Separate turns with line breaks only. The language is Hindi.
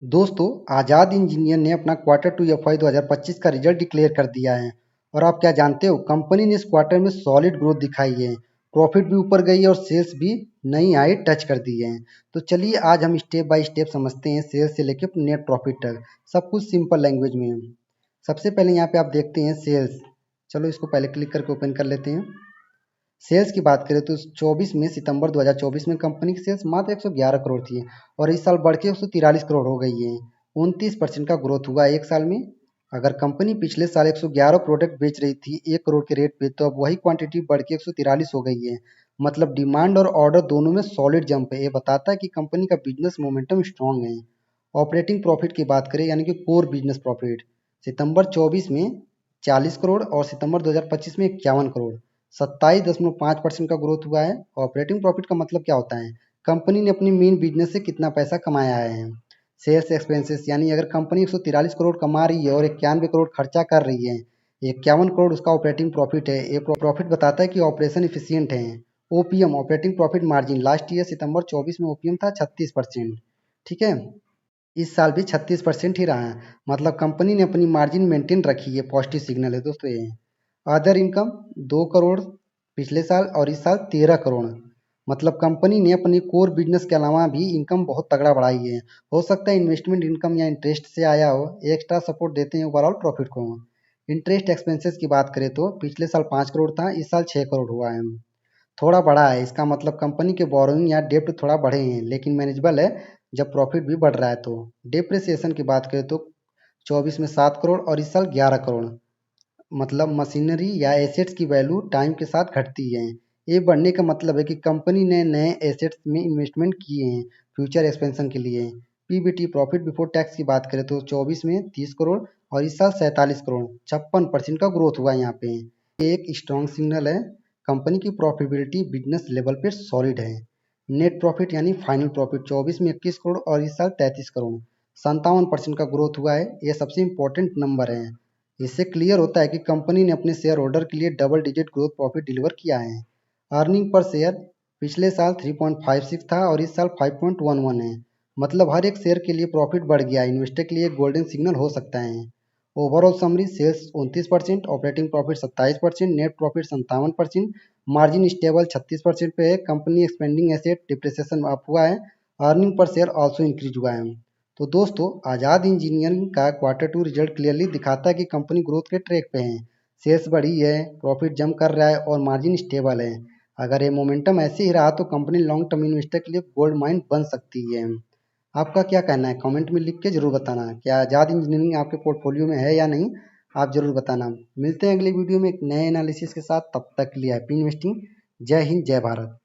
दोस्तों, आज़ाद इंजीनियर ने अपना क्वार्टर टू एफवाई 2025 का रिजल्ट डिक्लेयर कर दिया है। और आप क्या जानते हो, कंपनी ने इस क्वार्टर में सॉलिड ग्रोथ दिखाई है। प्रॉफिट भी ऊपर गई है और सेल्स भी नई हाई टच कर दी है। तो चलिए आज हम स्टेप बाय स्टेप समझते हैं, सेल्स से लेकर नेट प्रॉफिट तक, सब कुछ सिंपल लैंग्वेज में है। सबसे पहले यहाँ पे आप देखते हैं सेल्स। चलो इसको पहले क्लिक करके ओपन कर लेते हैं। सेल्स की बात करें तो 24 में सितंबर 2024 में कंपनी की सेल्स मात्र 111 करोड़ थी और इस साल बढ़ के 143 करोड़ हो गई है। 29% का ग्रोथ हुआ है एक साल में। अगर कंपनी पिछले साल 111 प्रोडक्ट बेच रही थी 1 करोड़ के रेट पे, तो अब वही क्वांटिटी बढ़ के 143 हो गई है। मतलब डिमांड और ऑर्डर दोनों में सॉलिड जंप है। ये बताता है कि कंपनी का बिजनेस मोमेंटम स्ट्रांग है। ऑपरेटिंग प्रॉफिट की बात करें यानी कि कोर बिजनेस प्रॉफिट, सितंबर 24 में 40 करोड़ और सितंबर 2025 में 51 करोड़, 27.5% का ग्रोथ हुआ है। ऑपरेटिंग प्रॉफिट का मतलब क्या होता है, कंपनी ने अपनी मेन बिजनेस से कितना पैसा कमाया है। सेल्स एक्सपेंसेस यानी अगर कंपनी 143 करोड़ कमा रही है और 91 करोड़ खर्चा कर रही है, 51 करोड़ उसका ऑपरेटिंग प्रॉफिट है। ये प्रॉफिट बताता है कि ऑपरेशन इफिशियंट है। OPM operating profit margin last year सितंबर 24 में ओपीएम था 36%। ठीक है, इस साल भी 36% ही रहा है। मतलब कंपनी ने अपनी मार्जिन मेंटेन रखी है, पॉजिटिव सिग्नल है दोस्तों ये। अदर इनकम 2 करोड़ पिछले साल और इस साल 13 करोड़। मतलब कंपनी ने अपनी कोर बिजनेस के अलावा भी इनकम बहुत तगड़ा बढ़ाई है। हो सकता है इन्वेस्टमेंट इनकम या इंटरेस्ट से आया हो, एक्स्ट्रा सपोर्ट देते हैं ओवरऑल प्रॉफिट को। इंटरेस्ट एक्सपेंसेस की बात करें तो पिछले साल 5 करोड़ था, इस साल 6 करोड़ हुआ है। थोड़ा बढ़ा है, इसका मतलब कंपनी के बोरोइंग या डेप्ट थोड़ा बढ़े हैं लेकिन मैनेजेबल है जब प्रॉफिट भी बढ़ रहा है तो। डिप्रिसिएशन की बात करें तो 24 में 7 करोड़ और इस साल 11 करोड़। मतलब मशीनरी या एसेट्स की वैल्यू टाइम के साथ घटती है। ये बढ़ने का मतलब है कि कंपनी ने नए एसेट्स में इन्वेस्टमेंट किए हैं फ्यूचर एक्सपेंशन के लिए। पीबीटी प्रॉफिट बिफोर टैक्स की बात करें तो 24 में 30 करोड़ और इस साल 47 करोड़, 56% का ग्रोथ हुआ है यहाँ पे। ये एक स्ट्रॉन्ग सिग्नल है, कंपनी की प्रॉफिटेबिलिटी बिजनेस लेवल पे सॉलिड है। नेट प्रॉफिट यानी फाइनल प्रॉफिट 24 में 21 करोड़ और इस साल 33 करोड़, 57% का ग्रोथ हुआ है। ये सबसे इंपॉर्टेंट नंबर है। इससे क्लियर होता है कि कंपनी ने अपने शेयर होल्डर के लिए double digit growth profit deliver किया है। अर्निंग पर शेयर पिछले साल 3.56 था और इस साल 5.11 है। मतलब हर एक शेयर के लिए प्रॉफिट बढ़ गया। इन्वेस्टर के लिए गोल्डन सिग्नल हो सकता है। Overall summary, sales 29%, operating profit 27%, net profit 57%, margin stable 36% पे है। Company expending asset depreciation up हुआ है। Earning per share also increase हुआ है। तो दोस्तों, आज़ाद इंजीनियरिंग का क्वार्टर टू रिजल्ट क्लियरली दिखाता है कि कंपनी ग्रोथ के ट्रैक पे है। सेल्स बढ़ी है, प्रॉफिट जंप कर रहा है और मार्जिन स्टेबल है। अगर ये मोमेंटम ऐसे ही रहा तो कंपनी लॉन्ग टर्म इन्वेस्टर के लिए गोल्ड माइन बन सकती है। आपका क्या कहना है, कमेंट में लिख के जरूर बताना। क्या आज़ाद इंजीनियरिंग आपके पोर्टफोलियो में है या नहीं, आप जरूर बताना। मिलते हैं अगली वीडियो में एक नए एनालिसिस के साथ, तब तक के लिए हैप्पी इन्वेस्टिंग। जय हिंद, जय भारत।